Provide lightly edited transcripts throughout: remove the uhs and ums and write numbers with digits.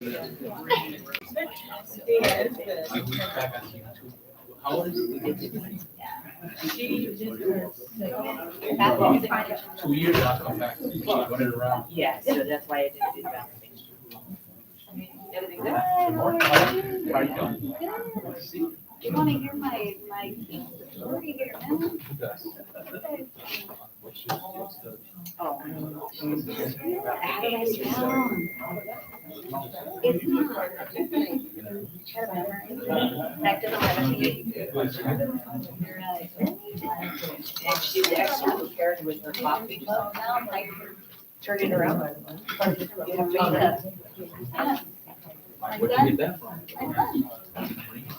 How old is she? She just turned 2 years, I'll come back. Run it around. Yeah, so that's why I didn't do the vaccination. Everything good? How are you doing? You wanna hear my story here, man? Who does? What's the? Oh. How do I sound? It's not. That doesn't have anything. You're right. And she's actually prepared with her coffee cup now, like, turn it around. You have to eat it. Where'd you get that from? My son.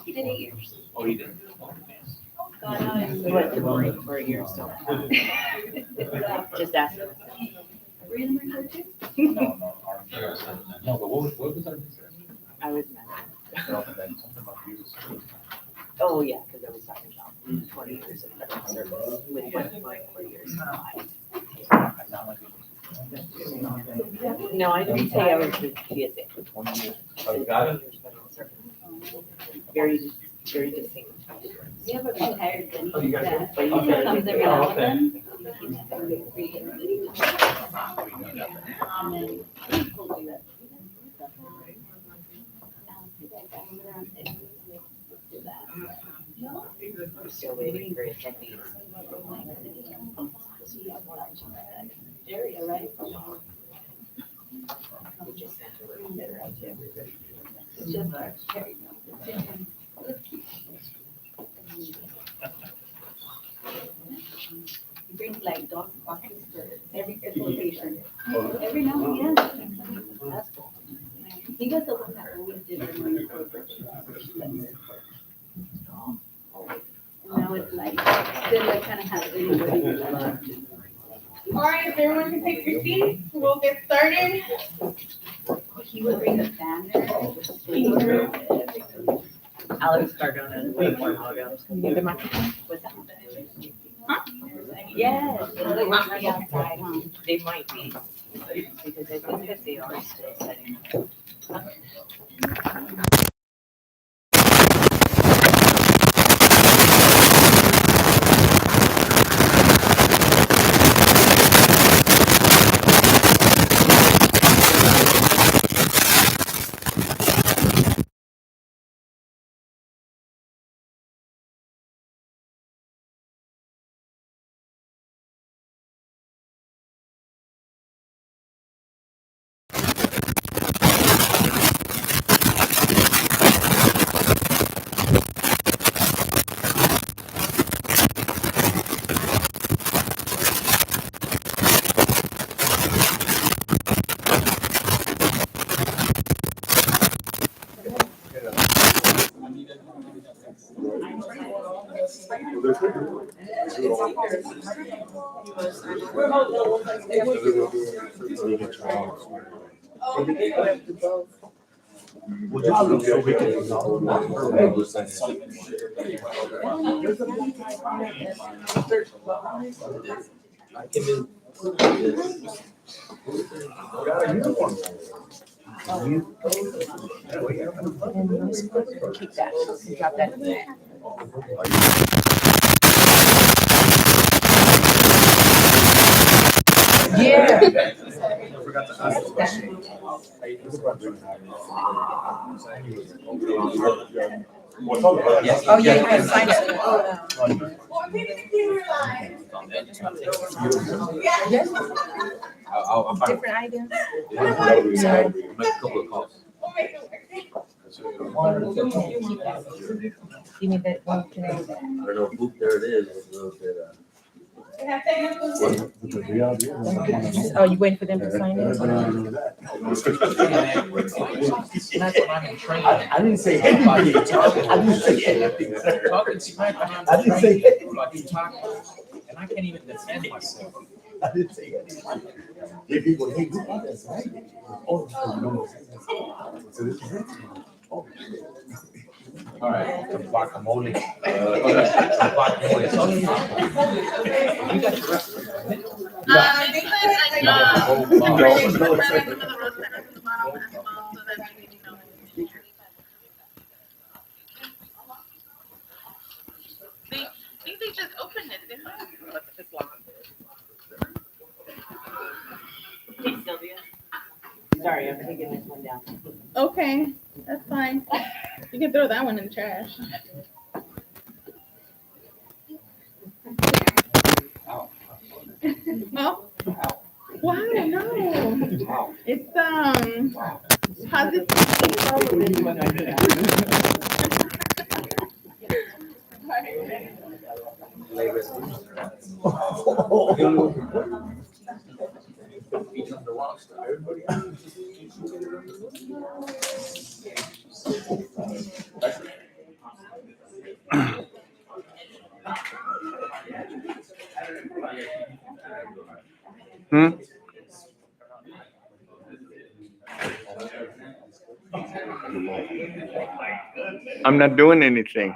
He did 8 years. Oh, you did? We went to Maureen for a year, so. Just ask her. Were you in the Marine Corps too? No, but what was our? I was mad. Oh, yeah, because I was talking about 20 years of federal service with 4 years. No, I didn't say I was with TSA. Oh, you got it? Federal service. Very, very distinct. We have a retired dentist Oh, you got it? that comes every now and then. He keeps every free and then we'll do that. Do that. I'm still waiting for attendees. Area, right? We just sent a letter out to everybody. It's just Terry. He brings like dog boxes for every location. Every now and again. That's cool. He was the one that always did our money for and now it's like, still like kind of has anybody who loves. All right, if everyone can take your seats, we'll get started. He would bring a banner. Alex Cardona, way more logos. What's that? Huh? Yes, They must be outside, huh? they might be, because I think that they are still setting. Keep that, drop that in there. Yeah. Oh, yeah, you gotta sign it. Yes. I'll find Different items. Make a couple of calls. You need that one today. I don't know, boop, there it is. It's a little bit, Oh, you waiting for them to sign it? That's what I'm in training. I didn't say anything. I didn't say anything. Talking smack, I didn't say anything. But you talk, and I can't even defend myself. I didn't say anything. If people hate me, that's right. Oh, no. So this is it. Oh. All right, the guacamole. Guacamole. So, you got the rest of it. They put like, You got the whole really bottle. put them into the roast better at the bottom and the bottom so that we can just opened it, didn't I? It's locked. Hey, Sylvia. Sorry, I'm taking this one down. Okay, that's fine. You can throw that one in the trash. Oh. Wow, no. It's positive. This one right here. Each on the roster. Everybody. I'm not doing anything.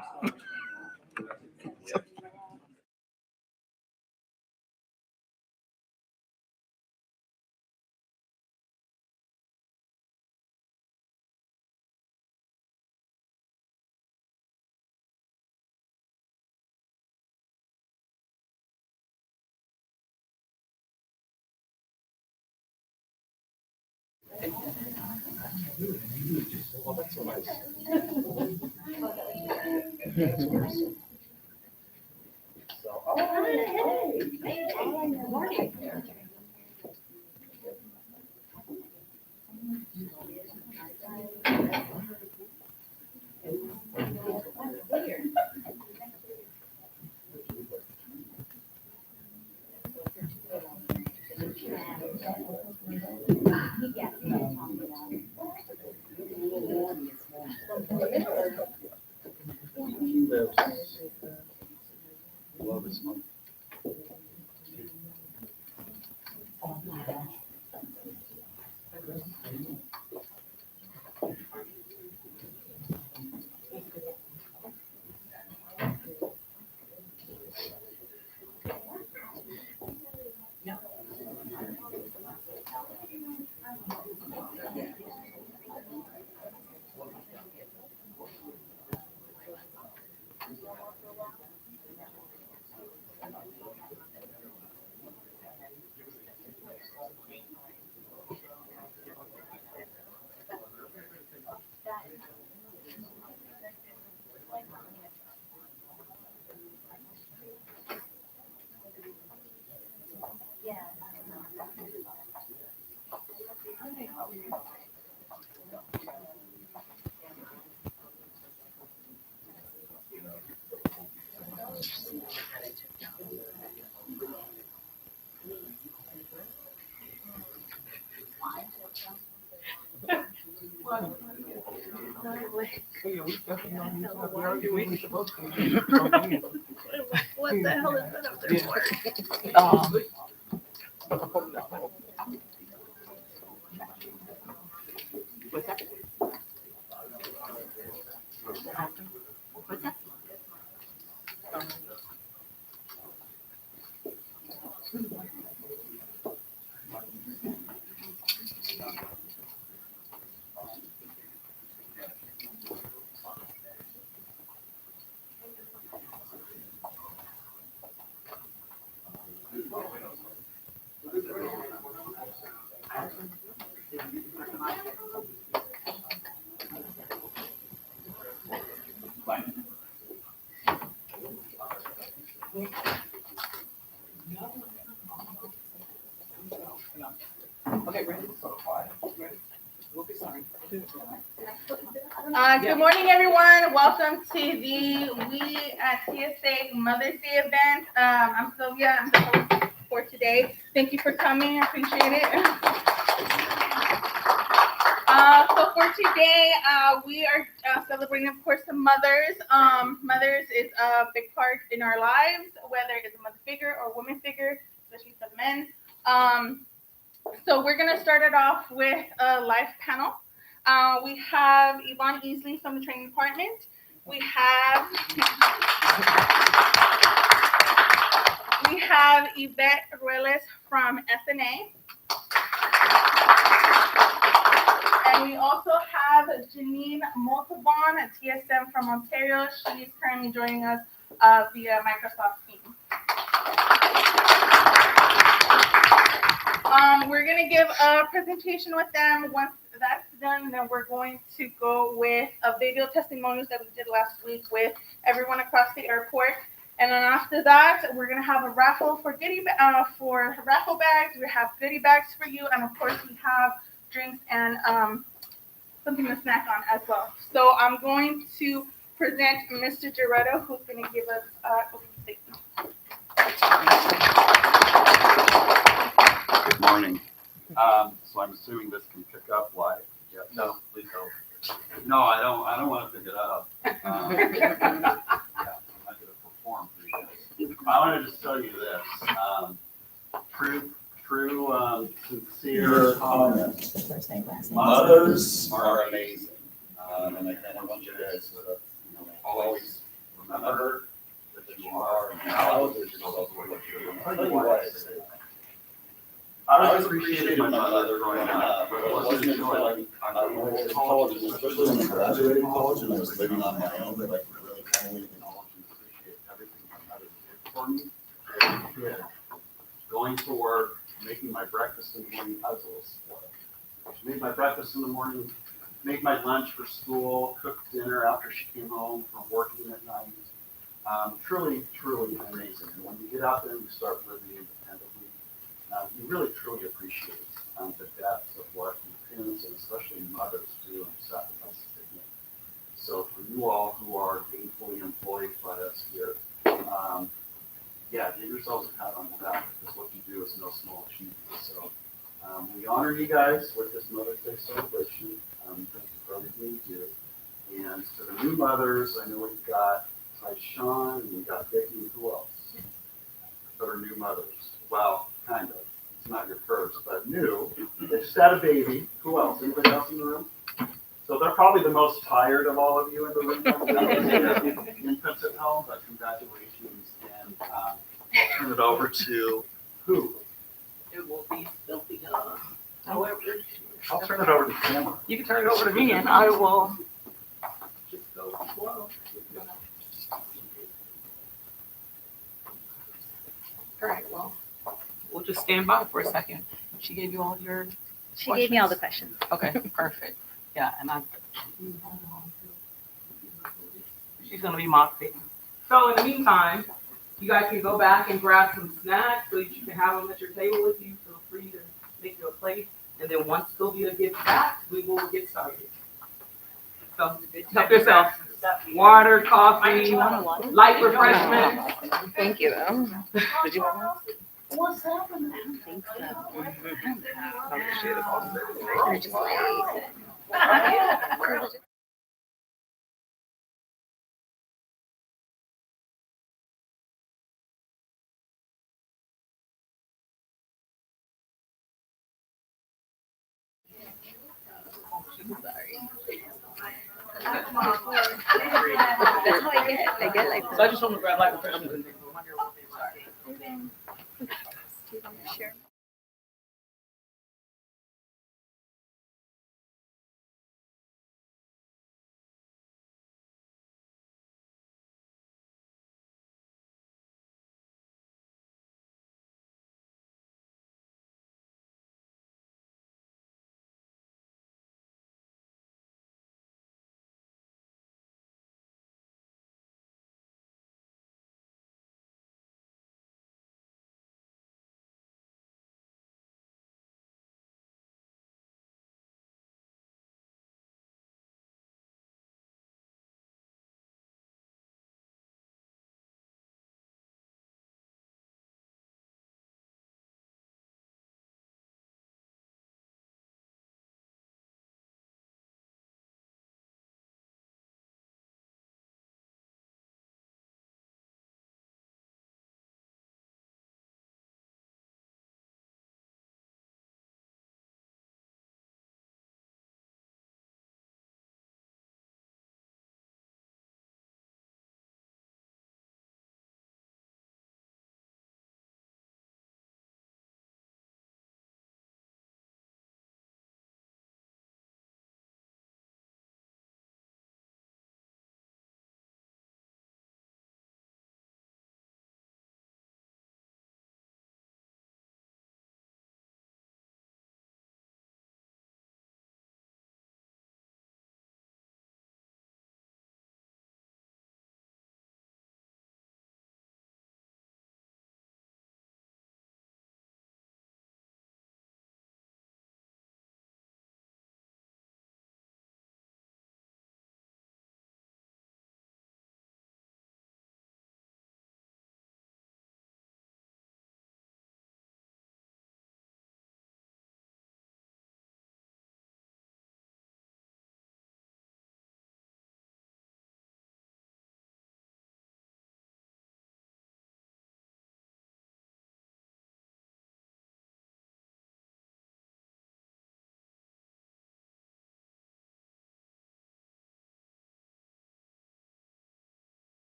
What the hell is that up there for? Good morning, everyone. Welcome to the We at TSA Mother's Day event. I'm Sylvia. I'm the host for today. Thank you for coming. I appreciate it. So for today, we are celebrating, of course, the mothers. Mothers is a big part in our lives, whether it's a mother figure or woman figure, especially for the men. So we're going to start it off with a live panel. We have Yvonne Easley from the training department. We have Yvette Ruelas from SNA. And we also have Janine Montalban, a TSM from Ontario. She's currently joining us via Microsoft Teams. We're gonna give a presentation with them. Once that's done, then we're going to go with a video testimonials that we did last week with everyone across the airport. And then after that, we're gonna have a raffle for for raffle bags. We have goodie bags for you, and of course we have drinks and something to snack on as well. So I'm going to present Mr. Giretto, who's gonna give us opening statement. Good morning. So I'm assuming this can pick up live. Yes. No, please don't. No, I don't want to pick it up. Yeah, I'm not going to perform for you guys. I wanted to just tell you this. Sincere comments. Mothers are amazing. And I kind of want you guys to always remember that you are proud of yourself for what you're doing. I'll tell you why I say that. I always appreciated my mother growing up, but it wasn't until I went to college, especially when I graduated college and I was living on my own, that I could really finally acknowledge and appreciate everything my mother did for me as a kid. Going to work, making my breakfast in the morning, I was a little spoiled. She made my breakfast in the morning, made my lunch for school, cooked dinner after she came home from working at night. Truly, truly amazing. And when you get out there and you start living independently, you really truly appreciate the depth of what parents and especially mothers do and sacrifices they make. So for you all who are gainfully employed by us here, give yourselves a pat on the back because what you do is no small achievement. So we honor you guys with this Mother's Day celebration. Thank you for everything you do. And to the new mothers, I know we've got Sean and we've got Vicki and who else that are new mothers? Well, kind of. It's not your first, but new. They just had a baby. Who else? Anybody else in the room? So they're probably the most tired of all of you in the room. Infants at home, but congratulations. And I'll turn it over to who? It will be filthy. However, I'll turn it over to Cameron. you can turn it over to me and I will just go slow. All right, well, we'll just stand by for a second. She gave you all your She gave me all the questions. Okay, perfect. Yeah, and she's gonna be moderating. So in the meantime, you guys can go back and grab some snacks so that you can have them at your table with you. Feel free to make your plate. And then once Sylvia gets back, we will get started. So help yourself. Water, coffee, light refreshment. Thank you. Did you want one? What's happening? I don't think so. They're just like, sorry. That's how I get. I get like. So I just want to grab light refreshment. Sorry. Do you want to share?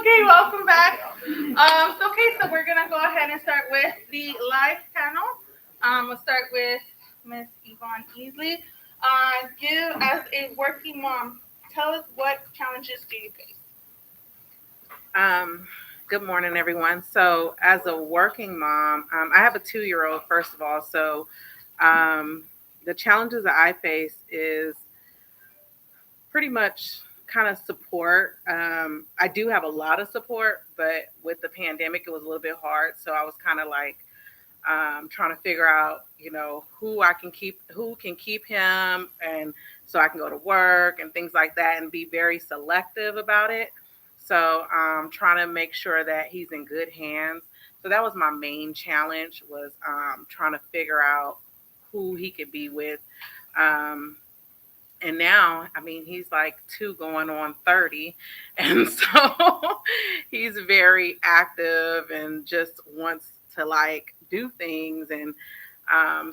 Okay, welcome back. So we're gonna go ahead and start with the live panel. We'll start with Miss Yvonne Easley. You, as a working mom, tell us what challenges do you face? Um, Good morning, everyone. So, as a working mom, I have a 2-year-old, first of all. So, um, the challenges that I face is pretty much kind of support. I do have a lot of support, but with the pandemic, it was a little bit hard. So, I was kind of like, trying to figure out, who can keep him, and so I can go to work and things like that, and be very selective about it. So, trying to make sure that he's in good hands. So that was my main challenge, was trying to figure out who he could be with. Um, and now, I mean, he's like 2 going on 30, and so he's very active and just wants to like do things. And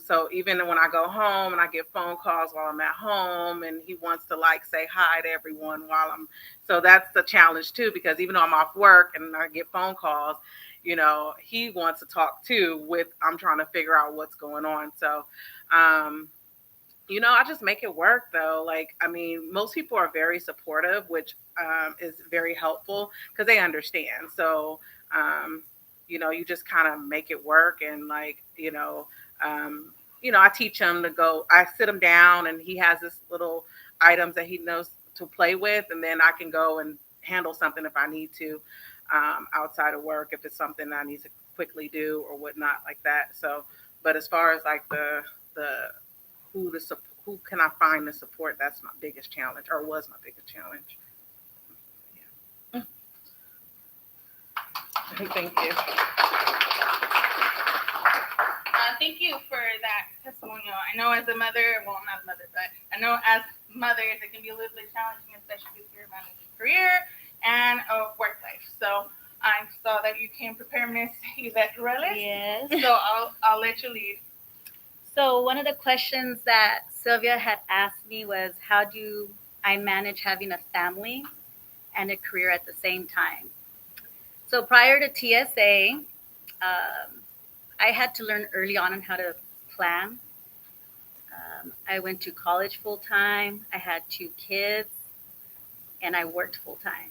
so even when I go home and I get phone calls while I'm at home, and he wants to like say hi to everyone while I'm, so that's the challenge too, because even though I'm off work and I get phone calls, he wants to talk too. With I'm trying to figure out what's going on. So um I just make it work though. Like, I mean, most people are very supportive, which is very helpful because they understand. So, um, you just kind of make it work. And like, I teach him to go, I sit him down and he has this little items that he knows to play with. And then I can go and handle something if I need to, outside of work, if it's something I need to quickly do or whatnot like that. So, but as far as like the who can I find the support? That's my biggest challenge, or was my biggest challenge. Yeah. Thank you. Thank you for that testimonial. I know as a mother, well, not a mother, but I know as mothers, it can be a little bit challenging, especially if you're managing career and a work life. So I saw that you came prepared, Miss Yvette Ruelas. Yes. So I'll let you lead. So one of the questions that Sylvia had asked me was, how do I manage having a family and a career at the same time? So prior to TSA, I had to learn early on how to plan. I went to college full time. I had 2 kids, and I worked full time.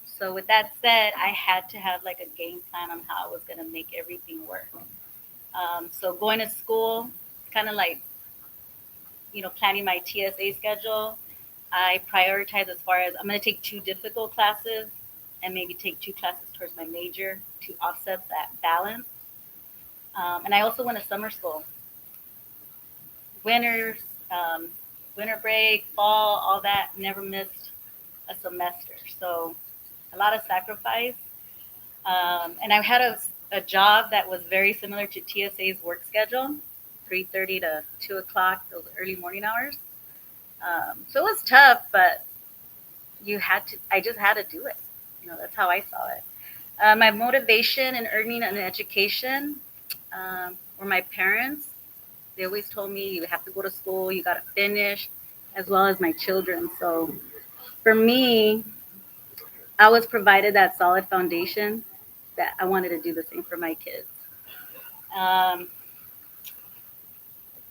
So with that said, I had to have like a game plan on how I was going to make everything work. So going to school, kind of like planning my TSA schedule. I prioritize as far as I'm going to take 2 difficult classes and maybe take 2 classes towards my major to offset that balance. And I also went to summer school. Winters, um, winter break, fall, all that, never missed a semester. So a lot of sacrifice. And I had a job that was very similar to TSA's work schedule, 3:30 to 2 o'clock, those early morning hours. So it was tough, but I just had to do it. That's how I saw it. My motivation in earning an education were my parents. They always told me, you have to go to school, you got to finish, as well as my children. So for me, I was provided that solid foundation that I wanted to do the same for my kids. Um,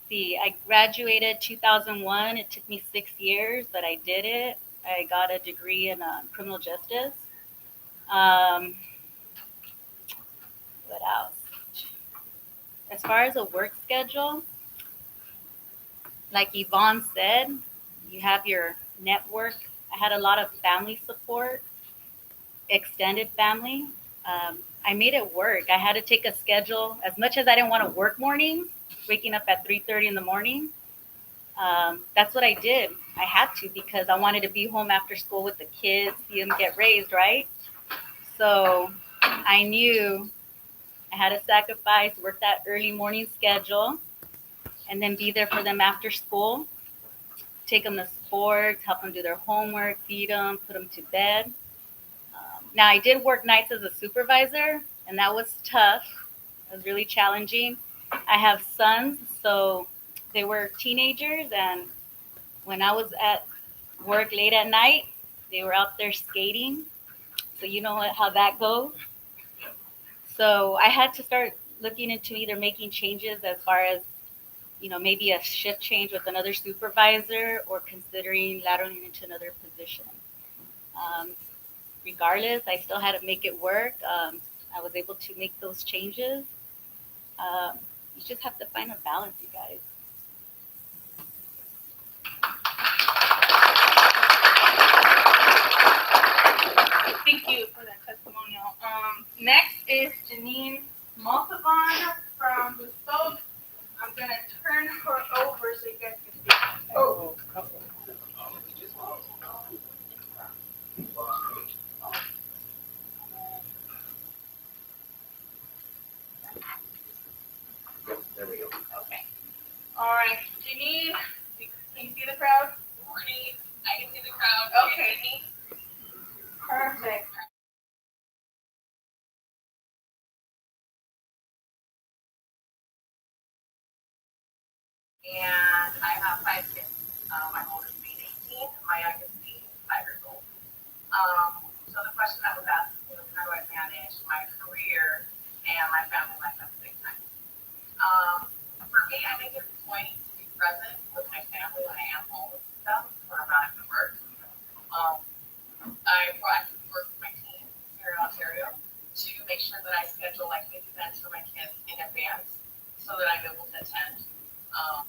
see, I graduated 2001. It took me 6 years, but I did it. I got a degree in criminal justice. Um, what else? As far as a work schedule, like Yvonne said, you have your network. I had a lot of family support, extended family. I made it work. I had to take a schedule. As much as I didn't want to work mornings, waking up at 3:30 in the morning, that's what I did. I had to because I wanted to be home after school with the kids, see them get raised, right? So I knew I had to sacrifice, work that early morning schedule, and then be there for them after school, take them to sports, help them do their homework, feed them, put them to bed. Now, I did work nights as a supervisor, and that was tough. It was really challenging. I have sons, so they were teenagers, and when I was at work late at night, they were out there skating. So you know how that goes. So I had to start looking into either making changes as far as, maybe a shift change with another supervisor or considering lateraling into another position. Um, Regardless, I still had to make it work. I was able to make those changes. Um, you just have to find a balance, you guys. Thank you for that testimonial. Next is Janine Montalban from the Stoke. I'm gonna turn her over so you guys can speak. Oh, There we go. Okay. All right, Janine, can you see the crowd? Morning. I can see the crowd. Okay. Perfect. And I have 5 kids. My oldest being 18, my youngest being 5 years old. So the question that was asked was, how do I manage my career and my family life at the same time? For me, I think it's a point to be present with my family when I am home with them, when I'm not at work. Um, I proactively work with my team here in Ontario to make sure that I schedule like big events for my kids in advance so that I'm able to attend. Um,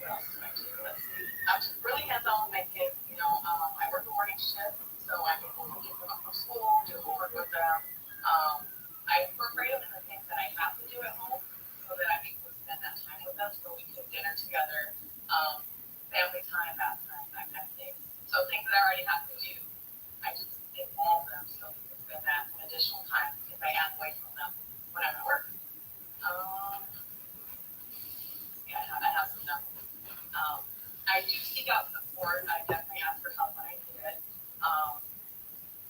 what else do I do? Let's see. I'm just really hands-on with my kids. I work a morning shift, so I'm able to pick them up from school, do homework with them. I incorporate them in the things that I have to do at home so that I'm able to spend that time with them so we cook dinner together, family time, bath time, that kind of thing. So things that I already have to do, I just involve them so we can spend that additional time because I am away from them when I'm at work. Um, yeah, I have some numbers. I do seek out support. I definitely ask for help when I need it. Um,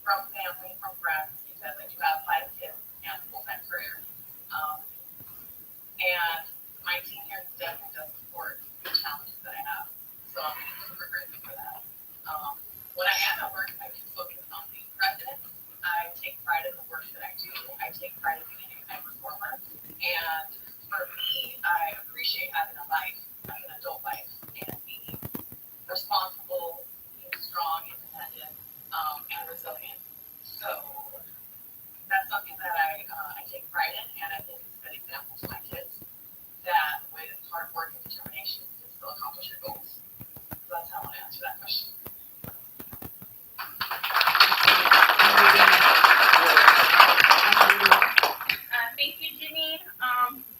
from family, from friends, because I do have 5 kids and a full-time career. Um, and my team here definitely does support the challenges that I have. So I'm super grateful for that. When I am at work, I do focus on being present. I take pride in the work that I do. I take pride in being a high performer. And for me, I appreciate having a life, having an adult life, and being responsible, being strong, independent, and resilient. So that's something that I take pride in, and I think it's a good example to my kids that with hard work and determination, you can still accomplish your goals. So that's how I want to answer that question. Thank you, Janine.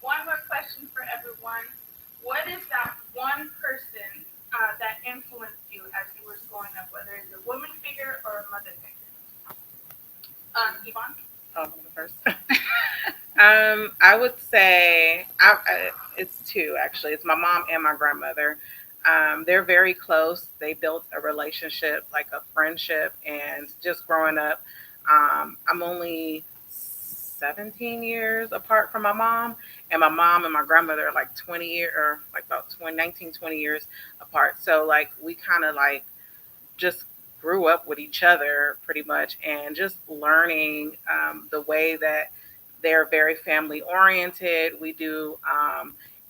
One more question for everyone. What is that one person that influenced you as you were growing up, whether it's a woman figure or a mother figure? Yvonne? oh, the first. I would say it's two actually. It's my mom and my grandmother. They're very close. They built a relationship, like a friendship, and just growing up, I'm only 17 years apart from my mom and my grandmother are like 20 years or like about 20, 19, 20 years apart. So like we kind of like just grew up with each other pretty much and just learning the way that they're very family oriented. We do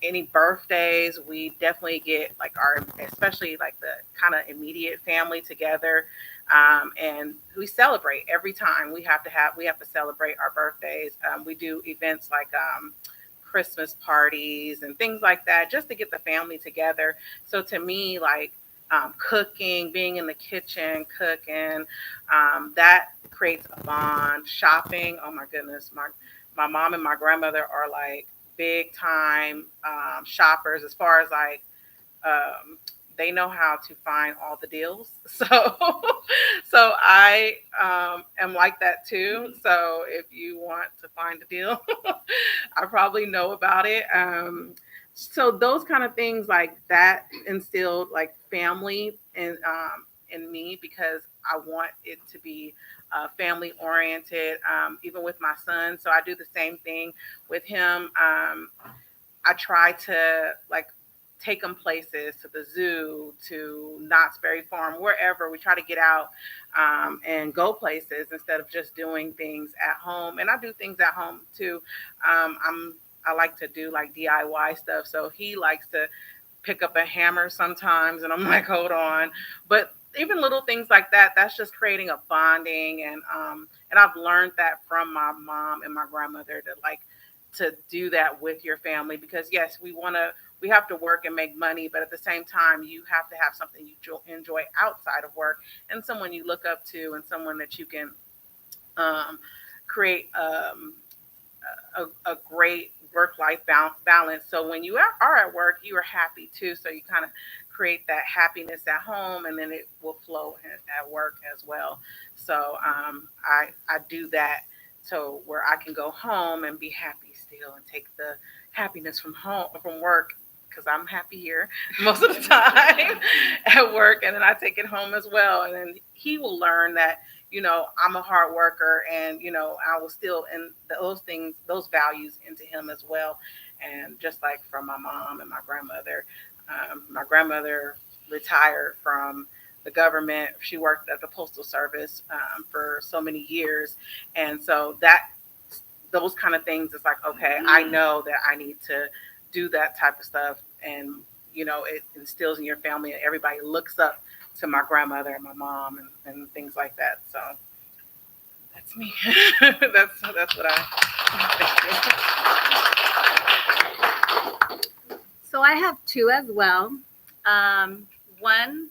any birthdays, we definitely get like our, especially like the kind of immediate family together. And we celebrate every time we have to celebrate our birthdays. We do events like Christmas parties and things like that just to get the family together. So to me, like cooking, being in the kitchen, cooking, that creates a bond. Shopping, oh my goodness, my mom and my grandmother are like big time shoppers as far as like um, they know how to find all the deals. So, so I am like that too. So if you want to find a deal, I probably know about it. So those kind of things like that instilled like family in me because I want it to be family oriented. Even with my son, so I do the same thing with him. I try to like take them places, to the zoo, to Knott's Berry Farm, wherever. We try to get out and go places instead of just doing things at home. And I do things at home too. I like to do like DIY stuff. So he likes to pick up a hammer sometimes, and I'm like, hold on. But even little things like that, that's just creating a bonding. And I've learned that from my mom and my grandmother, to like to do that with your family, because yes, we have to work and make money, but at the same time, you have to have something you enjoy outside of work, and someone you look up to, and someone that you can um, create a great work-life balance. So when you are at work, you are happy too. So you kind of create that happiness at home, and then it will flow at work as well. So I do that so where I can go home and be happy still, and take the happiness from work, because I'm happy here most of the time at work, and then I take it home as well. And then he will learn that, I'm a hard worker, and I will still, and those things, those values into him as well. And just like from my mom and my grandmother retired from the government. She worked at the postal service for so many years, and so those kind of things is like, okay, I know that I need to do that type of stuff. And it instills in your family, and everybody looks up to my grandmother and my mom, and things like that. So that's me. That's what So I have two as well. One,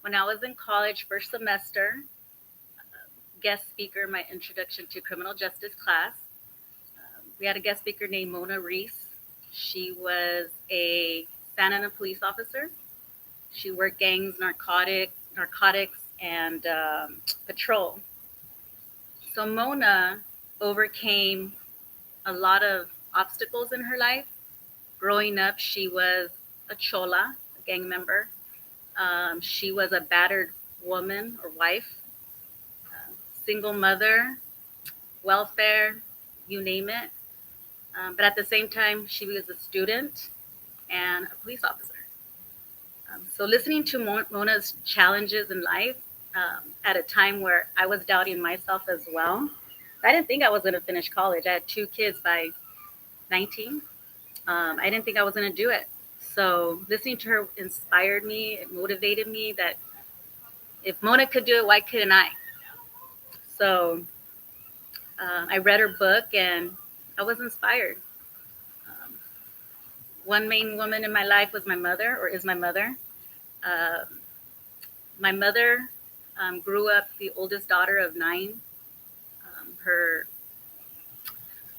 when I was in college, first semester, guest speaker, my introduction to criminal justice class. We had a guest speaker named Mona Reese. She was a Santa Ana police officer. She worked gangs, narcotics, and patrol. So Mona overcame a lot of obstacles in her life. Growing up, she was a chola, a gang member. She was a battered woman or wife, single mother, welfare, you name it. But at the same time, she was a student and a police officer. So listening to Mona's challenges in life at a time where I was doubting myself as well. I didn't think I was going to finish college. I had two kids by 19. I didn't think I was going to do it. So listening to her inspired me. It motivated me that if Mona could do it, why couldn't I? So I read her book, and I was inspired. Um, One main woman in my life was my mother, or is my mother. Uh, my mother grew up the oldest daughter of 9. Her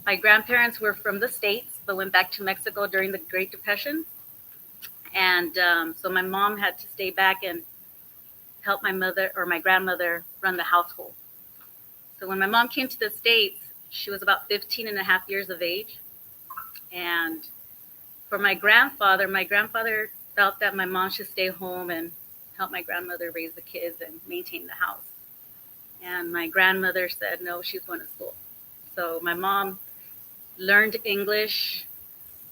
My grandparents were from the States, but went back to Mexico during the Great Depression. And so my mom had to stay back and help my mother or my grandmother run the household. So when my mom came to the States, she was about 15 and a half years of age. And for my grandfather felt that my mom should stay home and help my grandmother raise the kids and maintain the house. And my grandmother said, no, she's going to school. So my mom learned English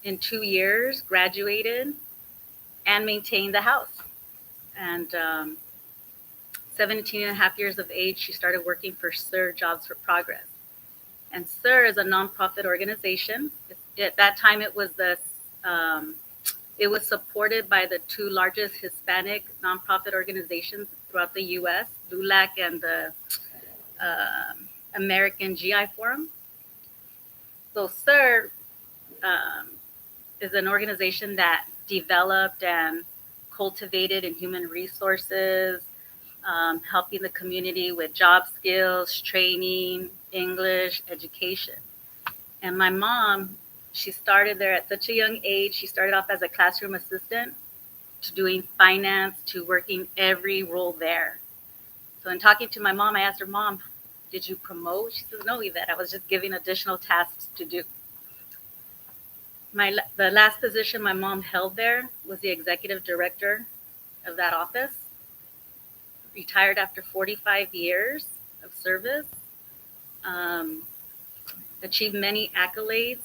in 2 years, graduated, and maintained the house. And 17 and a half years of age, she started working for SIR, Jobs for Progress. And SIR is a nonprofit organization. At that time, it was supported by the two largest Hispanic nonprofit organizations throughout the U.S., LULAC and the American GI Forum. So SIR is an organization that developed and cultivated in human resources, helping the community with job skills, training, English, education. And my mom, she started there at such a young age. She started off as a classroom assistant to doing finance to working every role there. So in talking to my mom, I asked her, Mom, did you promote? She says, no, Yvette, I was just giving additional tasks to do. The last position my mom held there was the executive director of that office. Retired after 45 years of service. Achieved many accolades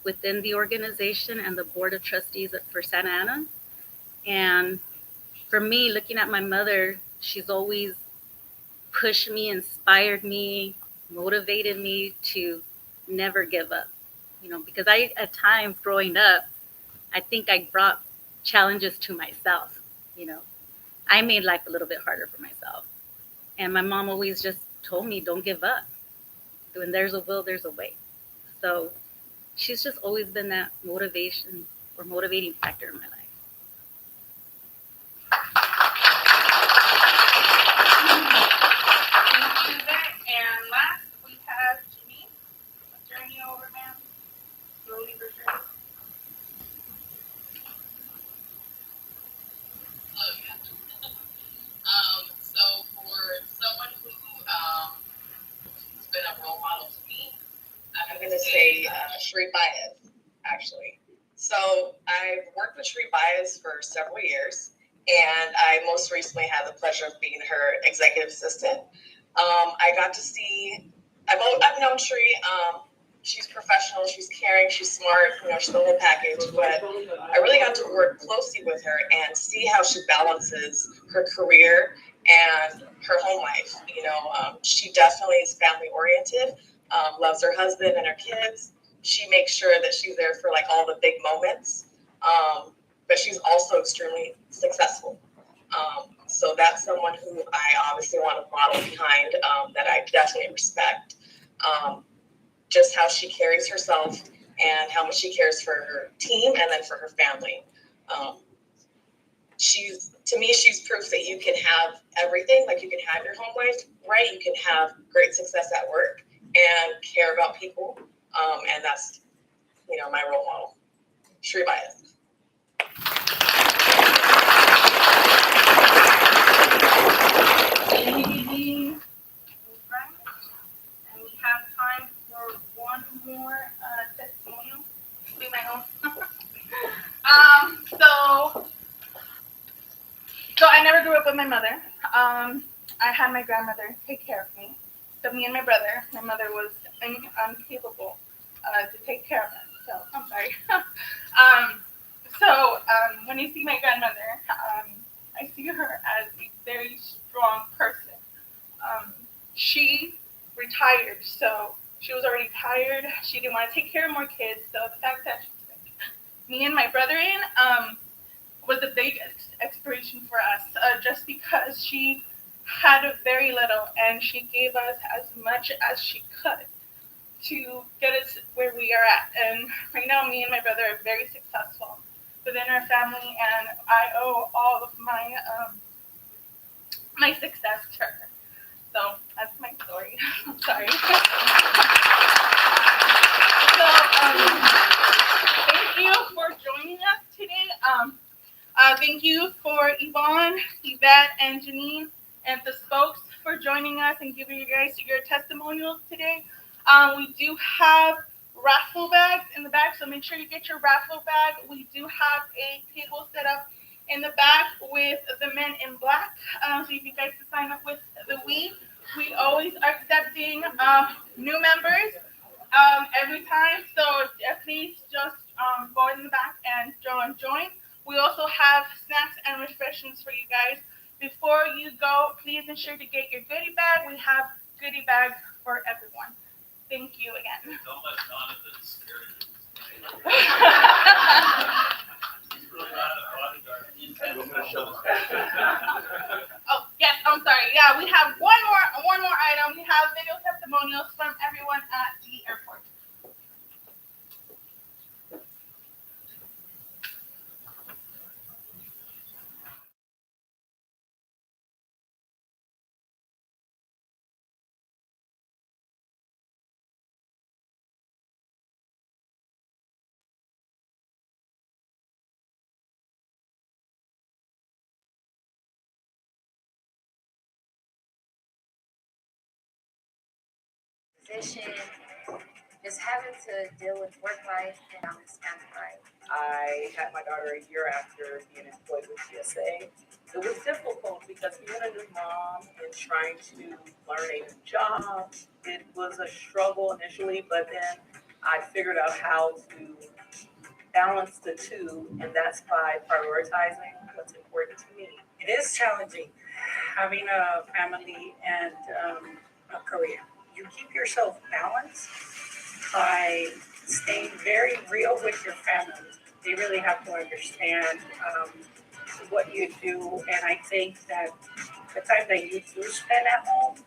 within the organization and the board of trustees for Santa Ana. And for me, looking at my mother, she's always pushed me, inspired me, motivated me to never give up. Because I, at times growing up, I think I brought challenges to myself. You know, I made life a little bit harder for myself. And my mom always just told me, don't give up. When there's a will, there's a way. So she's just always been that motivation or motivating factor in my life. Thank you, Yvette. And last, we have Janine. Journey over, ma'am. Slowly but surely. So for someone who has been a role model to me, I'm going to say Sri Baez, actually. So I've worked with Sri Baez for several years, and I most recently had the pleasure of being her executive assistant. I got to see, I've known Sri. She's professional, she's caring, she's smart, she's the whole package. But I really got to work closely with her and see how she balances her career and her home life. She definitely is family oriented, loves her husband and her kids. She makes sure that she's there for like all the big moments, but she's also extremely successful. So that's someone who I obviously want to model behind, that I definitely respect. Just how she carries herself and how much she cares for her team and then for her family. To me, she's proof that you can have everything. Like, you can have your home life right, you can have great success at work and care about people. And that's, my role model, Sri Baez. Thank you, and we have time for one more testimonial. Be my own. So I never grew up with my mother. I had my grandmother take care of me. So me and my brother, my mother was incapable to take care of us. So I'm sorry. When you see my grandmother, I see her as a very strong person. She retired, so she was already tired. She didn't want to take care of more kids. So the fact that she took me and my brother in was a big inspiration for us, just because she had very little and she gave us as much as she could to get us where we are at. And right now, me and my brother are very successful within our family, and I owe all of my success to her. So that's my story. I'm sorry. Thank you for joining us today. Thank you for Yvonne, Yvette, and Janine, and the spokes for joining us and giving you guys your testimonials today. We do have raffle bags in the back, so make sure you get your raffle bag. We do have a table set up in the back with the men in black, so if you guys can sign up with the we always are accepting new members every time, so please just go in the back and join. We also have snacks and refreshments for you guys. Before you go, please ensure to get your goodie bag. We have goodie bags for everyone. Thank you again. Don't let Jonathan scare you. He's really not a bodyguard. Oh, yes, I'm sorry. Yeah, we have one more item. We have video testimonials from everyone at the airport. Position, just having to deal with work life and family life. I had my daughter a year after being employed with TSA. It was difficult because being a new mom and trying to learn a new job, it was a struggle initially, but then I figured out how to balance the two, and that's by prioritizing. what's important to me. It is challenging having a family and a career. You keep yourself balanced by staying very real with your family. They really have to understand what you do, and I think that the time that you do spend at home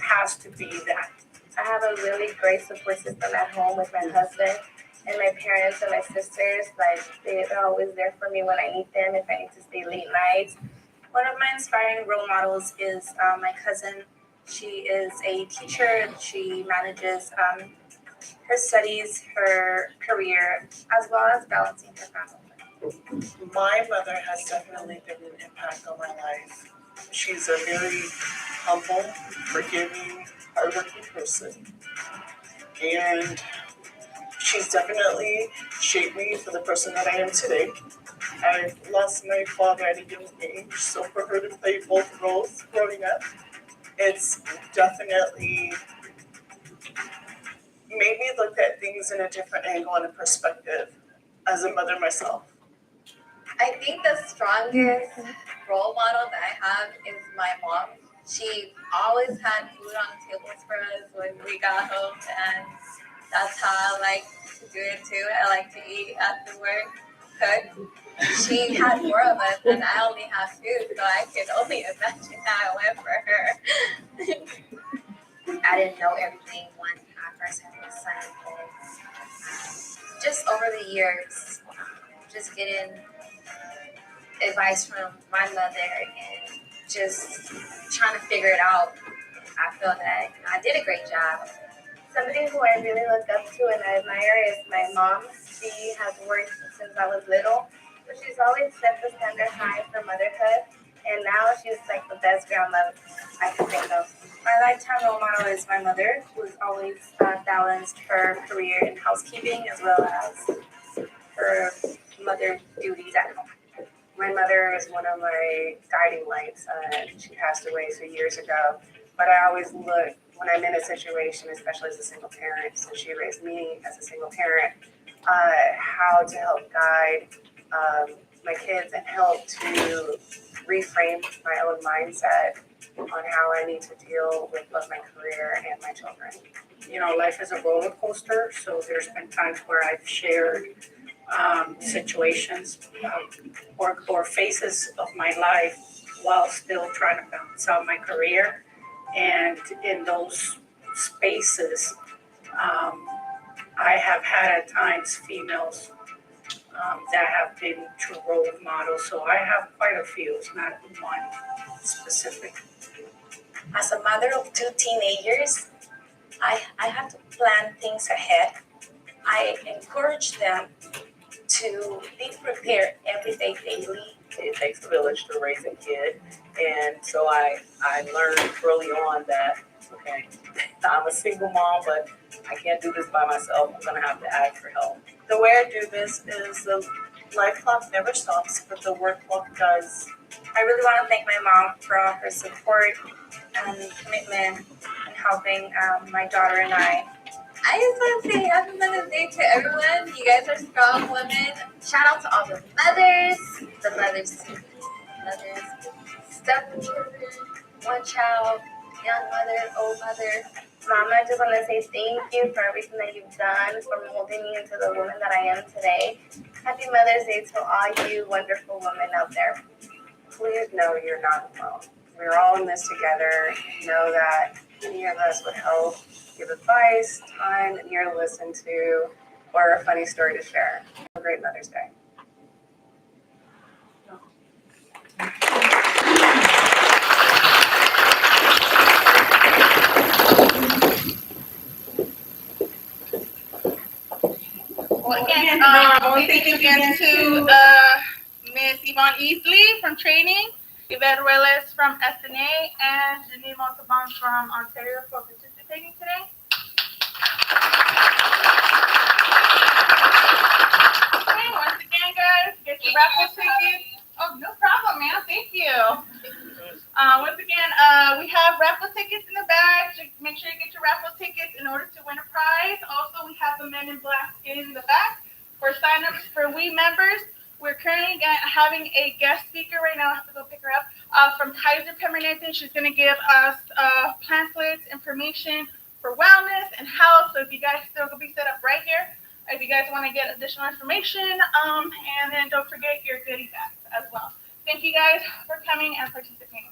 has to be that. I have a really great support system at home with my husband and my parents and my sisters. Like they're always there for me when I need them, if I need to stay late nights. One of my inspiring role models is my cousin. She is a teacher. She manages her studies, her career, as well as balancing her family. My mother has definitely been an impact on my life. She's a very humble, forgiving, hardworking person. And she's definitely shaped me for the person that I am today. I lost my father at a young age, so for her to play both roles growing up, it's definitely made me look at things in a different angle and a perspective as a mother myself. I think the strongest role model that I have is my mom. She always had food on the tables for us when we got home, and that's how I like to do it too. I like to eat after work, cook. She had more of us, and I only have two, so I can only imagine how it went for her. I didn't know everything when I first had my son. And just over the years, just getting advice from my mother and just trying to figure it out, I feel that I did a great job. Somebody who I really look up to and I admire is my mom. She has worked since I was little, but she's always set the standard high for motherhood. And now she's like the best grandma I can think of. My lifetime role model is my mother, who's always balanced her career in housekeeping as well as her mother duties at home. My mother is one of my guiding lights. She passed away 2 years ago, but I always look when I'm in a situation, especially as a single parent, since she raised me as a single parent, how to help guide my kids and help to reframe my own mindset on how I need to deal with both my career and my children. You know, life is a roller coaster, so there's been times where I've shared situations or phases of my life while still trying to balance out my career. And in those spaces, I have had at times females that have been true role models. So I have quite a few, it's not one specific. As a mother of two teenagers, I have to plan things ahead. I encourage them to be prepared every day, daily. It takes a village to raise a kid. And so I learned early on that, okay, I'm a single mom, but I can't do this by myself. I'm going to have to ask for help. The way I do this is the life clock never stops, but the work clock does. I really want to thank my mom for all her support and commitment in helping my daughter and I. I just want to say happy Mother's Day to everyone. You guys are strong women. Shout out to all the mothers, step children, one child, young mother, old mother. Mama, I just want to say thank you for everything that you've done, for molding me into the woman that I am today. Happy Mother's Day to all you wonderful women out there. Please know you're not alone. We're all in this together. Know that any of us would help give advice, time, an ear to listen to, or a funny story to share. Have a great Mother's Day. Well, again, thank you again to Ms. Yvonne Easley from training, Yvette Ruelas from SNA, and Janine Montalban from Ontario for participating today. Okay, once again, guys, get your raffle tickets. Oh, no problem, ma'am. Thank you. Once again, we have raffle tickets in the bag. Make sure you get your raffle tickets in order to win a prize. Also, we have the Men in Black in the back for signups for We members. We're currently having a guest speaker right now. I have to go pick her up. From Kaiser Permanente. She's going to give us pamphlets, information for wellness and health. So if you guys, they'll be set up right here. If you guys want to get additional information, and then don't forget your goodie bags as well. Thank you guys for coming and participating.